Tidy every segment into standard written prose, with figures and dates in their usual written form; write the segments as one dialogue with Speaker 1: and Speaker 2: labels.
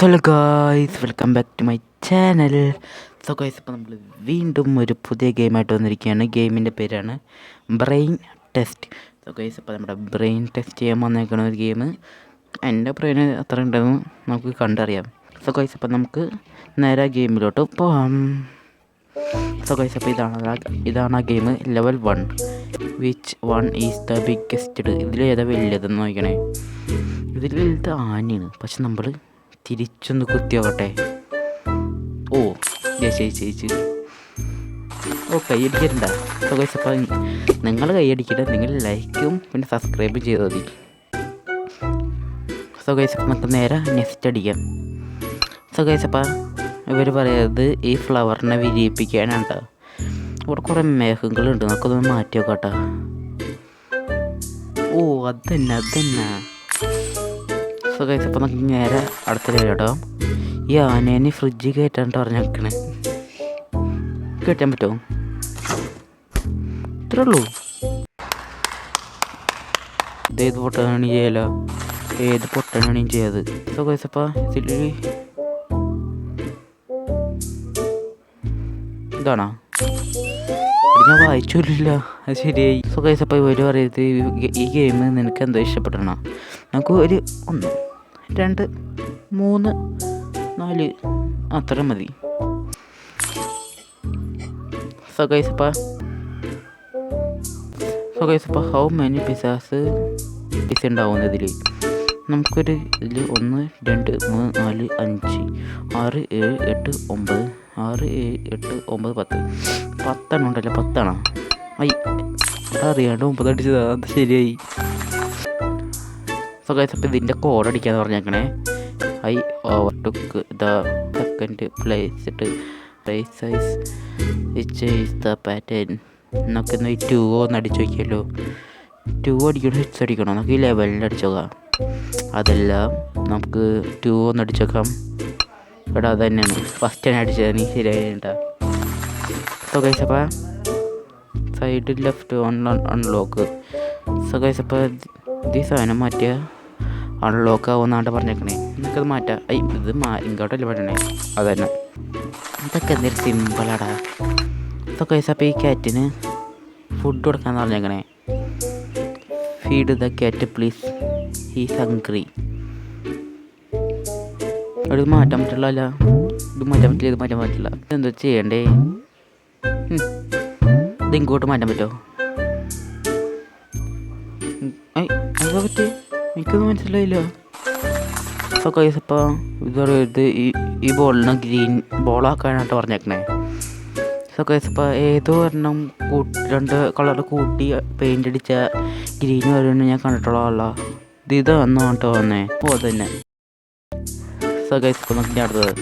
Speaker 1: Hello guys, welcome back to my channel. So guys, ഇപ്പോൾ നമ്മൾ വീണ്ടും ഒരു പുതിയ ഗെയിമായിട്ട് വന്നിരിക്കുകയാണ്. ഗെയിമിൻ്റെ പേരാണ് ബ്രെയിൻ ടെസ്റ്റ്. സോ ഗായ്സ്, ഇപ്പോൾ നമ്മുടെ ബ്രെയിൻ ടെസ്റ്റ് ചെയ്യാൻ വന്നേക്കുന്ന ഒരു ഗെയിം. എൻ്റെ ബ്രെയിന് അത്ര ഉണ്ടെന്ന് നമുക്ക് കണ്ടറിയാം. സോ ഗായ്സ്, അപ്പോൾ നമുക്ക് നേരെ ഗെയിമിലോട്ട് പോകാം. സോ ഗായ്സ്, അപ്പോൾ ഇതാണ് ആ ഗെയിം. Level 1, which one is the biggest. ഇതിലേതാ വലിയതെന്ന് നോക്കണേ. ഇതിൽ വലുത് ആനയാണ്, പക്ഷെ നമ്മൾ തിരിച്ചൊന്ന് കുത്തി നോക്കട്ടെ. ഓ ജയിച്ച്. ഓ കൈയടിക്കണ്ട. സോ ഗൈസ്, അപ്പം നിങ്ങൾ കൈയടിക്കണ്ട, നിങ്ങൾ ലൈക്കും പിന്നെ സബ്സ്ക്രൈബും ചെയ്താൽ മതി. സോ ഗൈസ്, അപ്പം നമുക്ക് നേരെ നെക്സ്റ്റ് അടിക്കാം. സോ ഗൈസ്, അപ്പം ഇവർ പറയുന്നത് ഈ ഫ്ലവറിനെ വിരിയിപ്പിക്കാനാണ് കേട്ടോ. ഇവിടെ കുറേ മേഘങ്ങളുണ്ട്, നമുക്കൊന്ന് മാറ്റി നോക്കാട്ടോ. ഓ അതന്നെ. സോ ഗൈസ്, അപ്പോൾ നമുക്ക് നേരെ അടുത്ത കേട്ടോ. ഈ ആനേനെ ഫ്രിഡ്ജിൽ കയറ്റാണ്ട് പറഞ്ഞ് വെക്കണേ. കയറ്റാൻ പറ്റുമോ? ഇത്രേ ഉള്ളൂ. ഇതേത് പൊട്ടനാണ് ചെയ്യലോ, ഏത് പൊട്ടനാണ് ചെയ്യാത്. സോ ഗൈസ്, അപ്പോൾ ഇതിൽ ഇതാണോ? ഞാൻ വായിച്ചില്ല, അത് ശരിയായി. സോ ഗൈസ്, അപ്പോൾ ഇവർ പറയുന്നത് ഈ ഗെയിം നിനക്ക് എന്തോ ഇഷ്ടപ്പെടണോ? നമുക്ക് ഒരു 1, 2, 3, 4 അത്ര മതി. സോ ഗൈസ്, അപ്പോൾ ഹൗ മെനി പിസ്സാസ് ഉണ്ടാവുന്ന ഇതിൽ നമുക്കൊരു ഇതിൽ 1, 2, 3, 4, 5, 6, 7, 8, 9, 6, 7, 8, 9, 10 ഉണ്ടല്ലോ. 10 അറിയാണ്ട് 9 അടിച്ചതാ, അത് ശരിയായി. സോ ഗൈസ്, അപ്പോൾ ഇതിൻ്റെ കോഡ് അടിക്കാന്ന് പറഞ്ഞേക്കണേ. I overtook the second placed rice size which is the pattern. നമുക്ക് ഇന്ന് 2 ഒന്ന് അടിച്ചു നോക്കിയല്ലോ. 2 അടിക്കണോ 6 അടിക്കണോ? നമുക്ക് ഈ ലെവലിൽ അടിച്ചു നോക്കാം. അതെല്ലാം നമുക്ക് 2 ഒന്ന് അടിച്ചു നോക്കാം. ഇവിടെ അത് തന്നെയാണ് ഫസ്റ്റ് തന്നെ അടിച്ചത്, നീ ശരിയായിട്ടാ. സോ ഗൈസ്, അപ്പോൾ side left unlock. So guys, അപ്പോൾ ഈ സാധനം മാറ്റിയ അൺലോക്ക് ആവുന്നാണ്ട് പറഞ്ഞേക്കണേ. നമുക്കത് മാറ്റാം. ഇത് ഇങ്ങോട്ടല്ലേ പറ്റണേ, അത് തന്നെ. ഇതൊക്കെ എന്തൊരു സിമ്പിളാടാ. സോ ഗൈസ്, അപ്പോൾ ഈ ക്യാറ്റിന് ഫുഡ് കൊടുക്കാന്ന് പറഞ്ഞേക്കണേ. Feed the cat please, he's hungry. ഇത് മാറ്റാൻ പറ്റില്ല. ഇത് മാറ്റാൻ പറ്റില്ല. എന്താ ചെയ്യണ്ടേ? ഇത് ഇങ്ങോട്ട് മാറ്റാൻ പറ്റുമോ? എന്താ പറ്റി? എനിക്കൊന്നും മനസ്സിലായില്ല. സോ ഗൈസ്, അപ്പോൾ ഇത് പറയുന്നത് ഈ ബോളിനെ ഗ്രീൻ ബോളാക്കാനായിട്ട് പറഞ്ഞേക്കണേ. സോ ഗൈസ്, അപ്പോൾ ഏതോ ഒരെണ്ണം 2 കളർ കൂട്ടി പെയിൻ്റ് അടിച്ച ഗ്രീൻ വരുമെന്ന് ഞാൻ കണ്ടിട്ടുള്ള ഇതാന്ന് പറഞ്ഞിട്ട് വന്നേ. ഓ അതന്നെ. സോ ഗൈസ്, ഇപ്പോൾ നമുക്ക് ഞാൻ അടുത്തത്.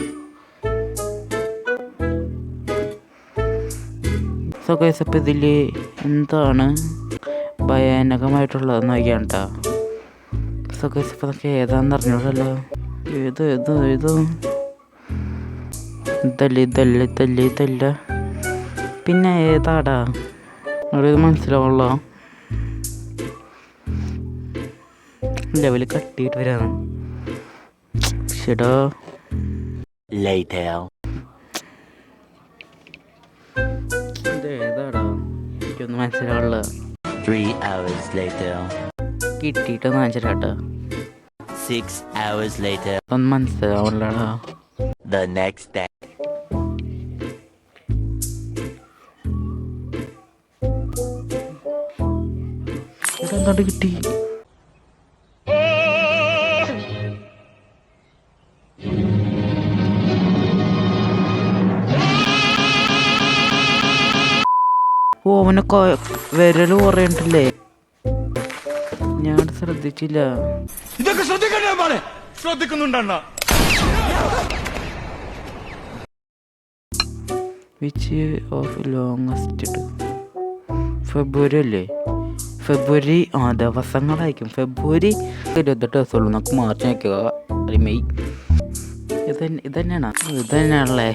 Speaker 1: സോ ഗൈസ്, അപ്പോൾ ഇതിൽ എന്താണ് ഭയാനകമായിട്ടുള്ളതെന്ന് നോക്കിയാണ് കേട്ടോ. സോ ഗൈസ്, ഇപ്പോൾ നമുക്ക് ഏതാണെന്ന് അറിഞ്ഞൂടല്ലോ. ഇതല്ല പിന്നെ ഏതാടാ? ഒരു മനസ്സിലാവുള്ള ലെവല് കട്ടിയിട്ട് വരാണ്. ശരിടാ. ഇത് ഏതാടാ? എനിക്കൊന്നും മനസ്സിലാവുള്ള.
Speaker 2: 3 hours later.
Speaker 1: കിട്ടിയിട്ടൊന്ന് വാങ്ങിച്ചിട്ടാ.
Speaker 2: 6 hours later.
Speaker 1: ഒന്നും മനസ്സിലാവുള്ളടാ.
Speaker 2: The next day.
Speaker 1: എന്താണ്ട് കിട്ടി? ഓ അവനൊക്കെ വിരല് കുറയണ്ടല്ലേ, ഞാൻ ശ്രദ്ധിച്ചില്ല.
Speaker 3: ഇതൊക്കെ ശ്രദ്ധിക്കുന്നുണ്ടണ്ണ.
Speaker 1: വിച്ച് ഓഫ് ലോങ്ങസ്റ്റ് ഫെബ്രുവരി അല്ലേ? ഫെബ്രുവരി ദിവസങ്ങളായിരിക്കും. ഫെബ്രുവരി 28 ദിവസമുള്ളൂ. നമുക്ക് മാർച്ച് നോക്കുക, മെയ്. ഇതന്നെയാണല്ലേ.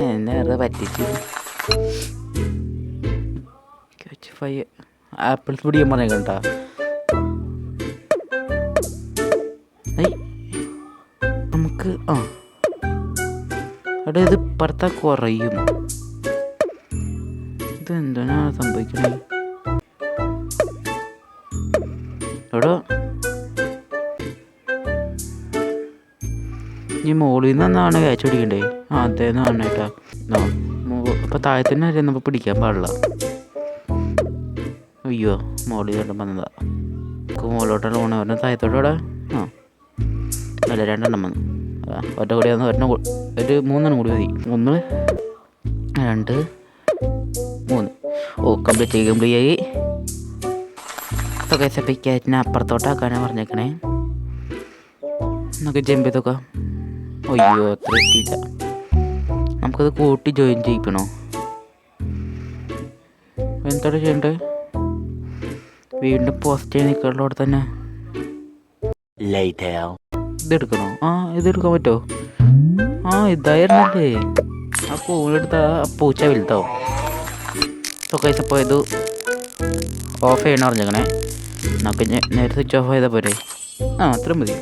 Speaker 1: എന്നെ പറ്റിച്ച് ആപ്പിൾസ് പിടിക്കാൻ പറഞ്ഞേക്കണ്ടാ. നമുക്ക് എടാ ഇത് പറത്താൻ കുറയും. ഇതെന്താണ് സംഭവിക്കുന്നത്? എടാ ഈ മുകളിൽ നിന്നാണ് ക്യാച്ച് പിടിക്കണ്ടേ? അതേന്ന് പറഞ്ഞേട്ടാ. അപ്പോൾ താഴത്തിന് വരെ നമുക്ക് പിടിക്കാൻ പാടില്ല. അയ്യോ മുകളിൽ കണ്ടും വന്നതാ. മുകളിലോട്ടാണ് പോകണേ. പറഞ്ഞാൽ താഴത്തോടെ അല്ല 2 എണ്ണം വന്നു. ഒറ്റ കൂടി വന്ന് ഒരു 3 എണ്ണം കൂടി മതി. 1 2 3. കംപ്ലീറ്റ് ആയി. ക്യാറ്റിനെ അപ്പുറത്തോട്ടാക്കാനാണ് പറഞ്ഞേക്കണേ. നമുക്ക് ജമ്പ് ചെയ്തൊക്കെ. അയ്യോ അത്ര എത്തിയില്ല. നമുക്കത് കൂട്ടി ജോയിൻ ചെയ്യിക്കണോ? എന്താണ് ചെയ്യണ്ടേ? വീണ്ടും പോസ്റ്റ് ചെയ്ത് നിൽക്കാനുള്ളവിടെ തന്നെ ഇതെടുക്കണോ? ഇതെടുക്കാൻ പറ്റുമോ? ഇതായിരുന്നല്ലേ. ആ കൂടെടുത്ത പൂച്ച വലുതാവും. അപ്പോൾ ഇത് ഓഫ് ചെയ്യണം പറഞ്ഞേക്കണേ. നമുക്ക് നേരെ സ്വിച്ച് ഓഫ് ചെയ്താൽ പോരെ? അത്ര മതി.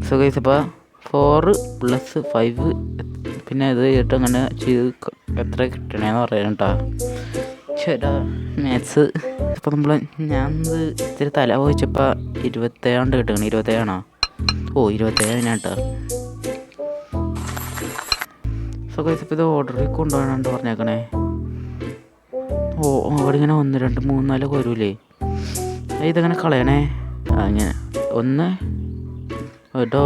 Speaker 1: സോ ഗൈസ് അപ്പോൾ 4 + 5 പിന്നെ ഇത് ചെയ്തിട്ട് അങ്ങനെ ചെയ്ത് എത്ര കിട്ടണേന്ന് പറയാൻ കേട്ടോ. ചേട്ടാ മാത്സ് ഇപ്പോൾ ഞാൻ ഇത്തിരി തല പോയിച്ചപ്പോൾ 27 കിട്ടണം. 27 27 കേട്ടോ. സോ ഗൈസ് ഇപ്പോൾ ഇത് ഓർഡറിൽ കൊണ്ടുപോകാനാണ്ട് പറഞ്ഞേക്കണേ. അവിടെ ഇങ്ങനെ 1 2 3 4 വരൂലേ? ഇതങ്ങനെ കളയണേ. അങ്ങനെ 1 കേട്ടോ.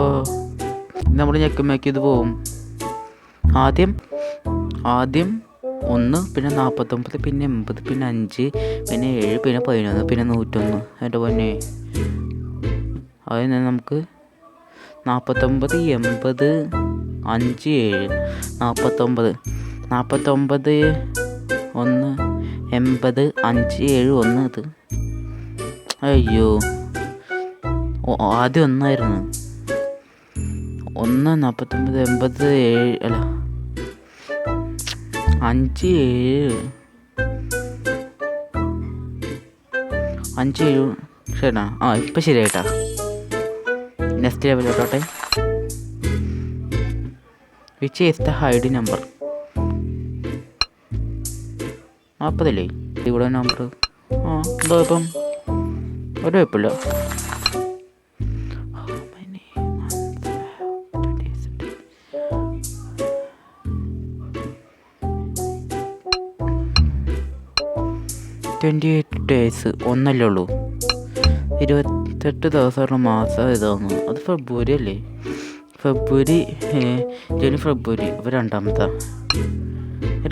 Speaker 1: നമ്മൾ ഞെക്കുമ്പോഴേക്കും ഇത് പോവും. ആദ്യം 1 പിന്നെ 49 പിന്നെ 80 പിന്നെ 5 പിന്നെ 7 പിന്നെ 11 പിന്നെ 101. എൻ്റെ പൊന്നെ. അതിന് നമുക്ക് 49 80 5 7 49 1 80 5 7 1 ഇത്. അയ്യോ ആദ്യം 1 ആയിരുന്നു. 1 49 80 7 അല്ല 5 7 5 7 ശരിയാ. ഇപ്പം ശരിയായിട്ടാ. നെക്സ്റ്റ് ലെവലോട്ടെ. Which is the hide number? 40 ഇവിടെ നമ്പർ. എന്തോ ഇപ്പം ഒരു കുഴപ്പമില്ല. days 1 അല്ലേ ഉള്ളൂ. 28 ദിവസമുള്ള മാസം ഇതാണ്. അത് ഫെബ്രുവരി അല്ലേ? ഫെബ്രുവരി ഫെബ്രുവരി ഇപ്പോൾ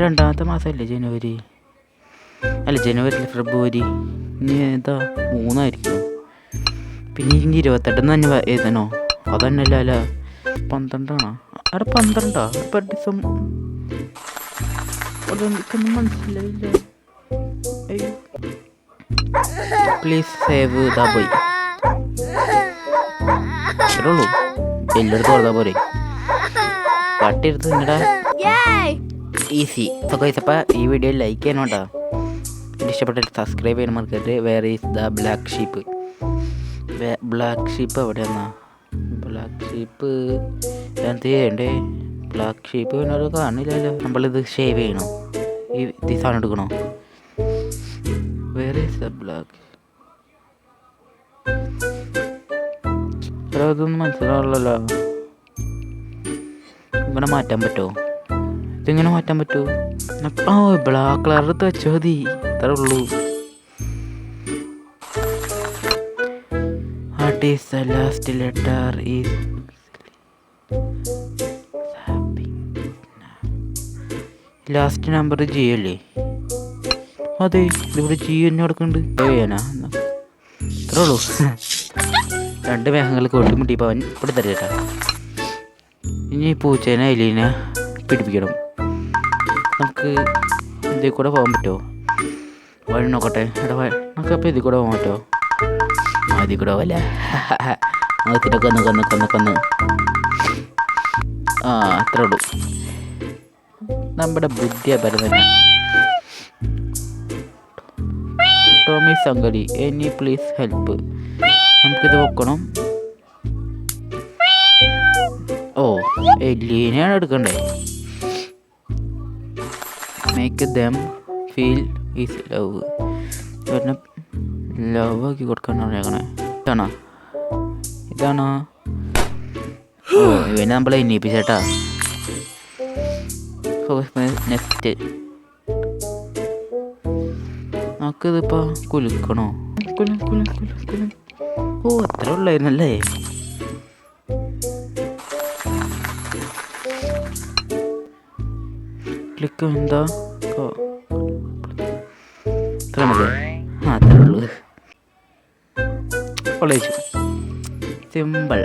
Speaker 1: രണ്ടാമത്തെ മാസമല്ലേ ജനുവരി? അല്ല ജനുവരി ഫെബ്രുവരി. ഇനി ഏതാ 3 ആയിരിക്കും. പിന്നെ ഇനി 28 തന്നെ എഴുതണോ? അതന്നല്ല അല്ല 12 അവിടെ 12 ഇപ്പം ഡിസംബർ. എനിക്കൊന്നും മനസ്സിലായില്ല. അയ്യോ പ്ലീസ് സേവ് ദ ബോയ്. അത്രേ ഉള്ളൂ. എല്ലായിടത്തും കൊടുത്താൽ പോരെ. പട്ടി എടുത്ത് നിങ്ങളുടെ ഈസി. അപ്പോൾ ഈ വീഡിയോ ലൈക്ക് ചെയ്യണം കേട്ടോ. ഇഷ്ടപ്പെട്ടിട്ട് സബ്സ്ക്രൈബ് ചെയ്യാൻ മറക്കരുത്. Where is the black sheep? Black sheep എവിടെയാന്നാ? ബ്ലാക്ക് ഷീപ്പ് എന്ത് ചെയ്യണ്ടേ? ബ്ലാക്ക് ഷീപ്പ് പിന്നെ അത് കാണില്ലല്ലോ. നമ്മളിത് ഷേവ് ചെയ്യണോ? ഈ സാധനം എടുക്കണോ? Where is the black? അതൊന്നും മനസ്സിലാവില്ലല്ലോ. ഇങ്ങനെ മാറ്റാൻ പറ്റുമോ? ഇതിങ്ങനെ മാറ്റാൻ പറ്റുമോ? ബ്ലാക്ക് കളർ എടുത്ത് വെച്ചാൽ മതി. അത്രേ ഉള്ളൂ. What is the last letter? Is last number G അല്ലേ? അതെ ഇതിവിടെ ജി തന്നെ കൊടുക്കുന്നുണ്ട്. ചെയ്യാനാ അത്രേ ഉള്ളൂ. 2 മേഘങ്ങൾ കൂട്ടിമുട്ടിയപ്പോൾ അവൻ ഇവിടെ തരേട്ടാ. ഇനി പൂച്ചേനെ എലീനെ പിടിപ്പിക്കണം. നമുക്ക് ഇതിൽ കൂടെ പോകാൻ പറ്റുമോ? വഴി നോക്കട്ടെ. നമുക്കപ്പോൾ ഇതിൽ കൂടെ പോകാൻ പറ്റുമോ? ഇതിൽ കൂടെ പോകല്ലേ? അതിനെ കൊന്ന് അത്രേ ഉള്ളൂ. നമ്മുടെ ബുദ്ധിപരം തന്നെ. ടോമി സംഗടി എനി പ്ലീസ് ഹെൽപ്പ്. നമുക്കിത് വെക്കണം. എല്ലിനെയാണ് എടുക്കണ്ടേ. Make them feel is love. ഇവരുടെ ലവ് ആക്കി കൊടുക്കാനാണ് പറഞ്ഞേക്കണേ. ഇതാണോ? ഓ ഇവനെ നമ്മളെ ഇനിയിപ്പിച്ചേട്ടാ. നെക്സ്റ്റ് നമുക്കിതിപ്പോ കുലുക്കണോ? ഓ അത്ര ഉള്ളായിരുന്നല്ലേ. ക്ലിക്ക് എന്താ അത്ര മതി. അത്രേ ഉള്ളൂ. College simple.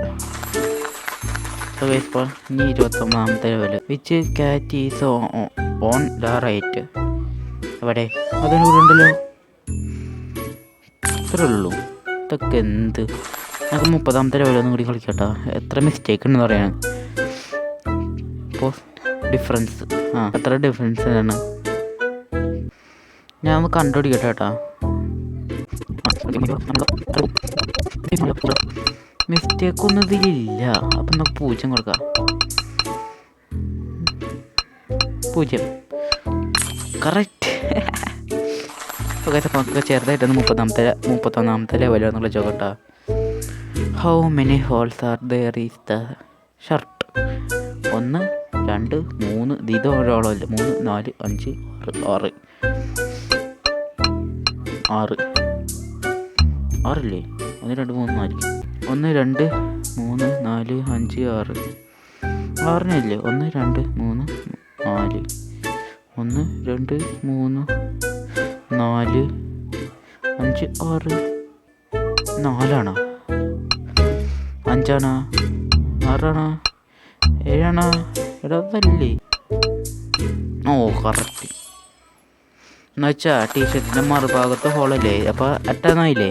Speaker 1: ഇപ്പോൾ ഇനി 29ാമത്തെ ലെവല്. Which cat is on the right. എവിടെ? അതിനൂടെ ഉണ്ടല്ലോ. ഇത്രേ ഉള്ളൂ. ഇതൊക്കെ എന്ത്? നമുക്ക് 30ാമത്തെ ലെവലൊന്നും കൂടി കളിക്കട്ടോ. എത്ര മിസ്റ്റേക്ക് ഉണ്ടെന്ന് പറയാൻ. ഇപ്പോൾ ഡിഫറൻസ് എത്ര ഡിഫറൻസ് ആണ് ഞാൻ ഒന്ന് കണ്ടുപിടിക്കട്ടെ കേട്ടോ. മിസ്റ്റേക്ക് ഒന്നും ഇതിലില്ല. അപ്പം നമുക്ക് 0 കൊടുക്കാം. 0 കറക്റ്റ്. നമുക്ക് ചെറുതായിട്ടൊന്ന് 31ാമത്തെ ലെവലിൽ കളിച്ചോ കേട്ടോ. How many holes are there is the shirt? 1 2 3 ഇത് ഒരാളല്ല. 3 4 5 6 6 6 അല്ലേ? 1 2 3 4 1 2 3 4 5 6 6 1 2 3 4 1 2 3 4 5 6 4ആണോ? 5ആണോ? 6ആണോ? 7ആണോ? ഇടതല്ലേ? ഓ കറക്റ്റ്. എന്നുവെച്ചാൽ ടീഷർട്ടിൻ്റെ മറുഭാഗത്ത് ഹോളല്ലേ. അപ്പോൾ അറ്റാന്നായില്ലേ.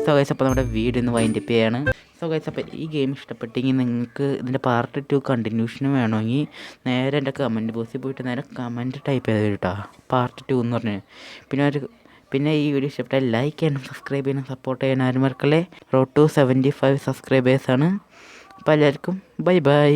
Speaker 1: സോ ഗൈസ് അപ്പോൾ നമ്മുടെ വീഡിയോ ഒന്ന് വൈൻഡപ്പ് ചെയ്യാണ്. സോ ഗൈസ് അപ്പോൾ ഈ ഗെയിം ഇഷ്ടപ്പെട്ടെങ്കിൽ നിങ്ങൾക്ക് ഇതിൻ്റെ പാർട്ട് 2 കണ്ടിന്യൂഷന് വേണമെങ്കിൽ നേരെ എൻ്റെ കമൻറ്റ് ബോക്സിൽ പോയിട്ട് നേരെ കമൻറ്റ് ടൈപ്പ് ചെയ്ത് കേട്ടോ. പാർട്ട് 2 എന്ന് പറഞ്ഞ്. പിന്നെ ഈ വീഡിയോ ഇഷ്ടപ്പെട്ടാൽ ലൈക്ക് ചെയ്യാനും സബ്സ്ക്രൈബ് ചെയ്യാനും സപ്പോർട്ട് ചെയ്യാൻ ആരും മറക്കല്ലേ. റോഡ് ടു 75 സബ്സ്ക്രൈബേഴ്സാണ്. അപ്പോൾ എല്ലാവർക്കും ബൈ ബൈ.